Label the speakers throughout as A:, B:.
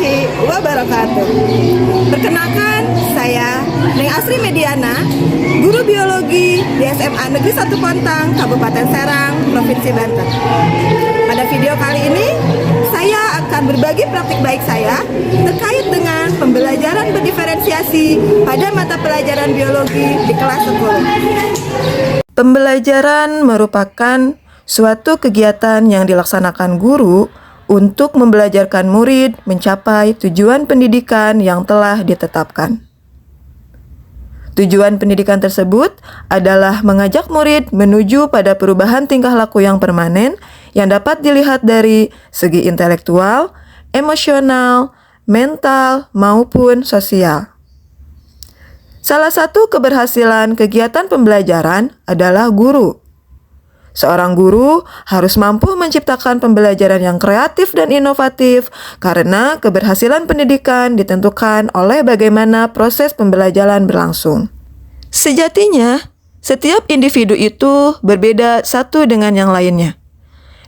A: warahmatullahi wabarakatuh. Perkenalkan, saya Neng Asri Mediana, guru biologi di SMA Negeri 1 Pontang, Kabupaten Serang, Provinsi Banten. Pada video kali ini, saya akan berbagi praktik baik saya terkait dengan pembelajaran berdiferensiasi pada mata pelajaran biologi di kelas 10. Pembelajaran merupakan suatu kegiatan yang dilaksanakan guru untuk membelajarkan murid mencapai tujuan pendidikan yang telah ditetapkan. Tujuan pendidikan tersebut adalah mengajak murid menuju pada perubahan tingkah laku yang permanen yang dapat dilihat dari segi intelektual, emosional, mental, maupun sosial. Salah satu keberhasilan kegiatan pembelajaran adalah guru. Seorang guru harus mampu menciptakan pembelajaran yang kreatif dan inovatif karena keberhasilan pendidikan ditentukan oleh bagaimana proses pembelajaran berlangsung. Sejatinya, setiap individu itu berbeda satu dengan yang lainnya.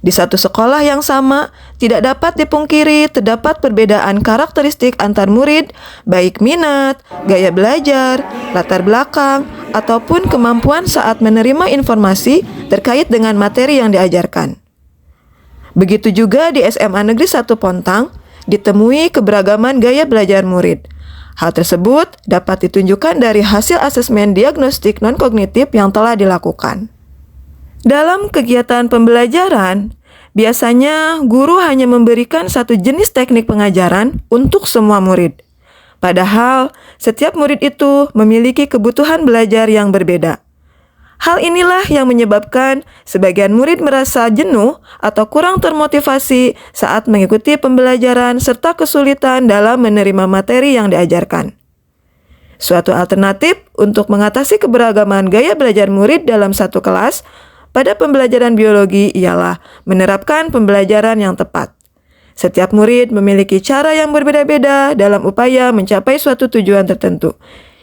A: Di satu sekolah yang sama, tidak dapat dipungkiri terdapat perbedaan karakteristik antar murid, baik minat, gaya belajar, latar belakang, ataupun kemampuan saat menerima informasi terkait dengan materi yang diajarkan. Begitu juga di SMA Negeri 1 Pontang, ditemui keberagaman gaya belajar murid. Hal tersebut dapat ditunjukkan dari hasil asesmen diagnostik non-kognitif yang telah dilakukan. Dalam kegiatan pembelajaran, biasanya guru hanya memberikan satu jenis teknik pengajaran untuk semua murid. Padahal, setiap murid itu memiliki kebutuhan belajar yang berbeda. Hal inilah yang menyebabkan sebagian murid merasa jenuh atau kurang termotivasi saat mengikuti pembelajaran serta kesulitan dalam menerima materi yang diajarkan. Suatu alternatif untuk mengatasi keberagaman gaya belajar murid dalam satu kelas pada pembelajaran biologi ialah menerapkan pembelajaran yang tepat. Setiap murid memiliki cara yang berbeda-beda dalam upaya mencapai suatu tujuan tertentu.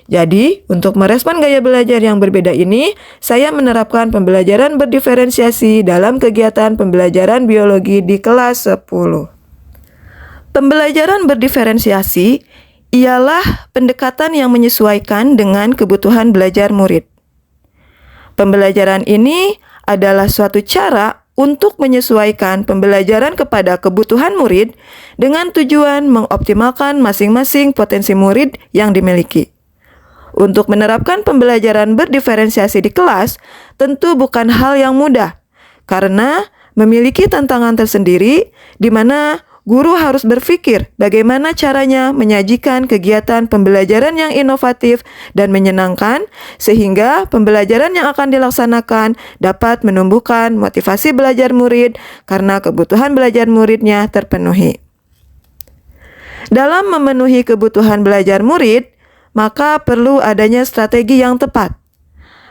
A: Jadi, untuk merespon gaya belajar yang berbeda ini, saya menerapkan pembelajaran berdiferensiasi dalam kegiatan pembelajaran biologi di kelas 10. Pembelajaran berdiferensiasi ialah pendekatan yang menyesuaikan dengan kebutuhan belajar murid. Pembelajaran ini adalah suatu cara untuk menyesuaikan pembelajaran kepada kebutuhan murid dengan tujuan mengoptimalkan masing-masing potensi murid yang dimiliki. Untuk menerapkan pembelajaran berdiferensiasi di kelas tentu bukan hal yang mudah, karena memiliki tantangan tersendiri di mana guru harus berpikir bagaimana caranya menyajikan kegiatan pembelajaran yang inovatif dan menyenangkan sehingga pembelajaran yang akan dilaksanakan dapat menumbuhkan motivasi belajar murid karena kebutuhan belajar muridnya terpenuhi. Dalam memenuhi kebutuhan belajar murid, maka perlu adanya strategi yang tepat.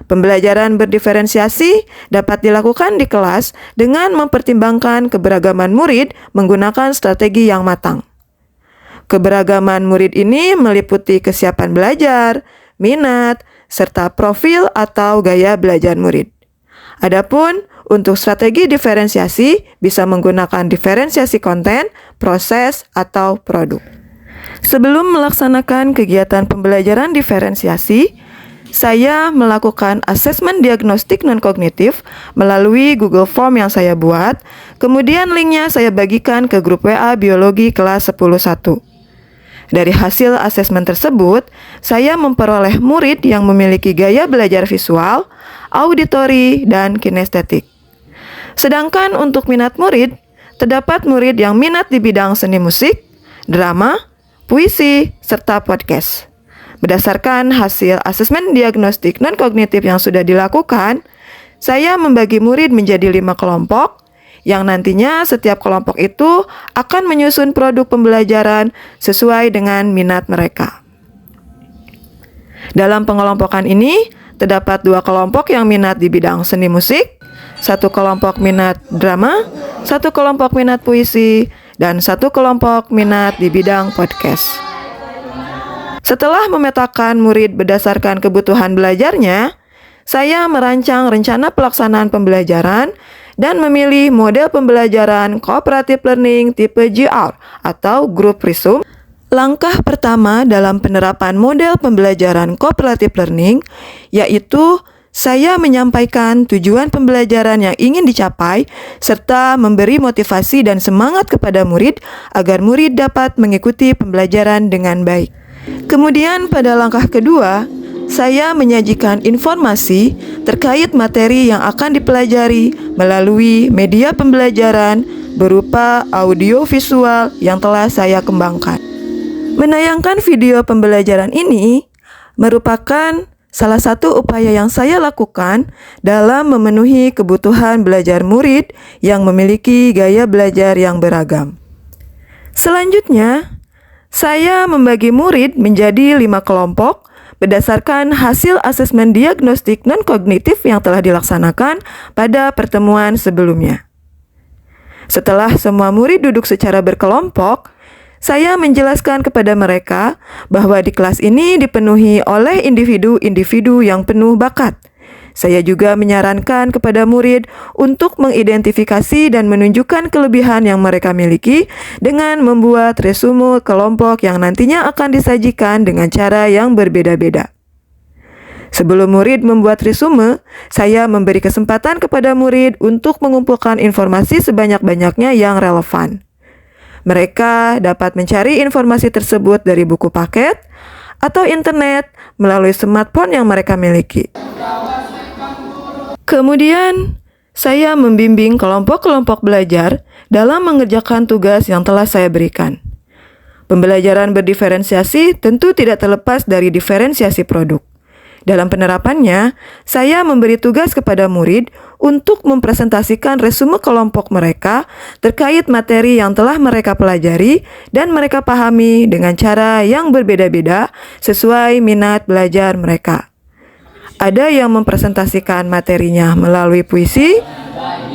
A: Pembelajaran berdiferensiasi dapat dilakukan di kelas dengan mempertimbangkan keberagaman murid menggunakan strategi yang matang. Keberagaman murid ini meliputi kesiapan belajar, minat, serta profil atau gaya belajar murid. Adapun untuk strategi diferensiasi bisa menggunakan diferensiasi konten, proses, atau produk. Sebelum melaksanakan kegiatan pembelajaran diferensiasi, saya melakukan asesmen diagnostik non-kognitif melalui Google Form yang saya buat, kemudian linknya saya bagikan ke grup WA Biologi kelas 10.1. Dari hasil asesmen tersebut, saya memperoleh murid yang memiliki gaya belajar visual, auditori, dan kinestetik. Sedangkan untuk minat murid, terdapat murid yang minat di bidang seni musik, drama, puisi, serta podcast. Berdasarkan hasil asesmen diagnostik non-kognitif yang sudah dilakukan, saya membagi murid menjadi 5 kelompok, yang nantinya setiap kelompok itu akan menyusun produk pembelajaran sesuai dengan minat mereka. Dalam pengelompokan ini, terdapat 2 kelompok yang minat di bidang seni musik, 1 kelompok minat drama, 1 kelompok minat puisi, dan 1 kelompok minat di bidang podcast. Setelah memetakan murid berdasarkan kebutuhan belajarnya, saya merancang rencana pelaksanaan pembelajaran dan memilih model pembelajaran cooperative learning tipe GR atau Group Resume Langkah pertama dalam penerapan model pembelajaran cooperative learning yaitu saya menyampaikan tujuan pembelajaran yang ingin dicapai serta memberi motivasi dan semangat kepada murid agar murid dapat mengikuti pembelajaran dengan baik. Kemudian pada langkah kedua, saya menyajikan informasi terkait materi yang akan dipelajari melalui media pembelajaran berupa audio visual yang telah saya kembangkan. Menayangkan video pembelajaran ini merupakan salah satu upaya yang saya lakukan dalam memenuhi kebutuhan belajar murid yang memiliki gaya belajar yang beragam. Selanjutnya, saya membagi murid menjadi 5 kelompok berdasarkan hasil asesmen diagnostik non-kognitif yang telah dilaksanakan pada pertemuan sebelumnya. Setelah semua murid duduk secara berkelompok, saya menjelaskan kepada mereka bahwa di kelas ini dipenuhi oleh individu-individu yang penuh bakat. Saya juga menyarankan kepada murid untuk mengidentifikasi dan menunjukkan kelebihan yang mereka miliki dengan membuat resume kelompok yang nantinya akan disajikan dengan cara yang berbeda-beda. Sebelum murid membuat resume, saya memberi kesempatan kepada murid untuk mengumpulkan informasi sebanyak-banyaknya yang relevan. Mereka dapat mencari informasi tersebut dari buku paket atau internet melalui smartphone yang mereka miliki. Kemudian, saya membimbing kelompok-kelompok belajar dalam mengerjakan tugas yang telah saya berikan. Pembelajaran berdiferensiasi tentu tidak terlepas dari diferensiasi produk. Dalam penerapannya, saya memberi tugas kepada murid untuk mempresentasikan resume kelompok mereka terkait materi yang telah mereka pelajari dan mereka pahami dengan cara yang berbeda-beda sesuai minat belajar mereka. Ada yang mempresentasikan materinya melalui puisi,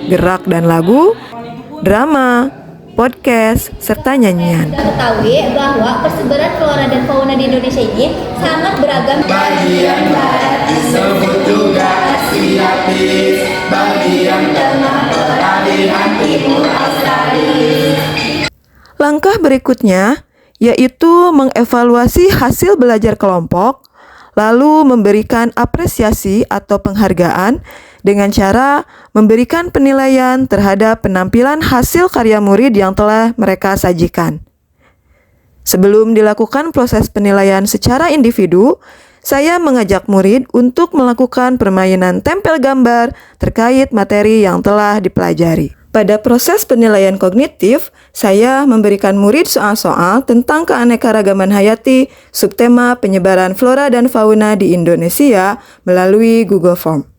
A: gerak dan lagu, drama, podcast, serta nyanyian.
B: Kita ketahui bahwa persebaran flora dan fauna di Indonesia ini sangat beragam.
C: Bagian barat disebut juga Asiatis, bagian tengah peralihan timur Australia.
A: Langkah berikutnya yaitu mengevaluasi hasil belajar kelompok, lalu memberikan apresiasi atau penghargaan dengan cara memberikan penilaian terhadap penampilan hasil karya murid yang telah mereka sajikan. Sebelum dilakukan proses penilaian secara individu, saya mengajak murid untuk melakukan permainan tempel gambar terkait materi yang telah dipelajari. Pada proses penilaian kognitif, saya memberikan murid soal-soal tentang keanekaragaman hayati subtema penyebaran flora dan fauna di Indonesia melalui Google Form.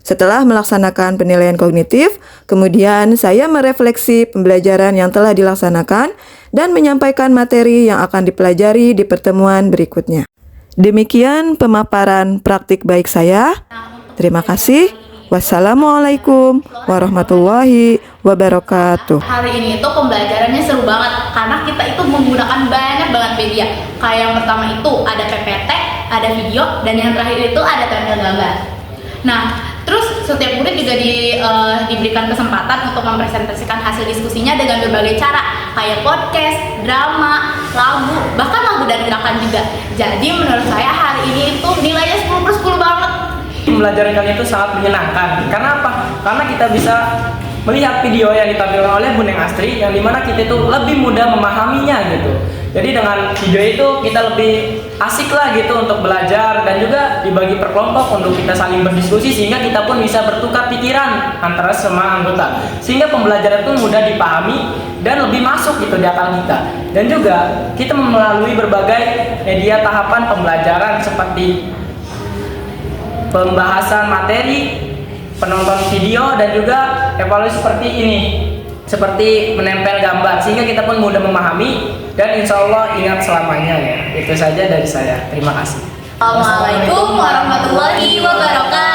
A: Setelah melaksanakan penilaian kognitif, kemudian saya merefleksi pembelajaran yang telah dilaksanakan dan menyampaikan materi yang akan dipelajari di pertemuan berikutnya. Demikian pemaparan praktik baik saya. Terima kasih. Wassalamualaikum warahmatullahi wabarakatuh.
D: Hari ini tuh pembelajarannya seru banget karena kita itu menggunakan banyak banget media. Kayak yang pertama itu ada PPT, ada video, dan yang terakhir itu ada tempel gambar. Nah, terus setiap murid juga diberikan kesempatan untuk mempresentasikan hasil diskusinya dengan berbagai cara, kayak podcast, drama, lagu, bahkan lagu dan gerakan juga. Jadi menurut saya hari ini itu nilainya 10/10 banget.
E: Pembelajaran kali itu sangat menyenangkan. Karena apa? Karena kita bisa melihat video yang ditampilkan oleh Bu Neng Astri yang dimana kita itu lebih mudah memahaminya gitu. Jadi dengan video itu kita lebih asik lah gitu untuk belajar dan juga dibagi per kelompok untuk kita saling berdiskusi sehingga kita pun bisa bertukar pikiran antara semua anggota. Sehingga pembelajaran itu mudah dipahami dan lebih masuk gitu di akal kita. Dan juga kita melalui berbagai media tahapan pembelajaran seperti pembahasan materi, penonton video, dan juga evaluasi seperti ini, seperti menempel gambar, sehingga kita pun mudah memahami dan insya Allah ingat selamanya ya. Itu saja dari saya. Terima kasih.
B: Assalamualaikum warahmatullahi wabarakatuh.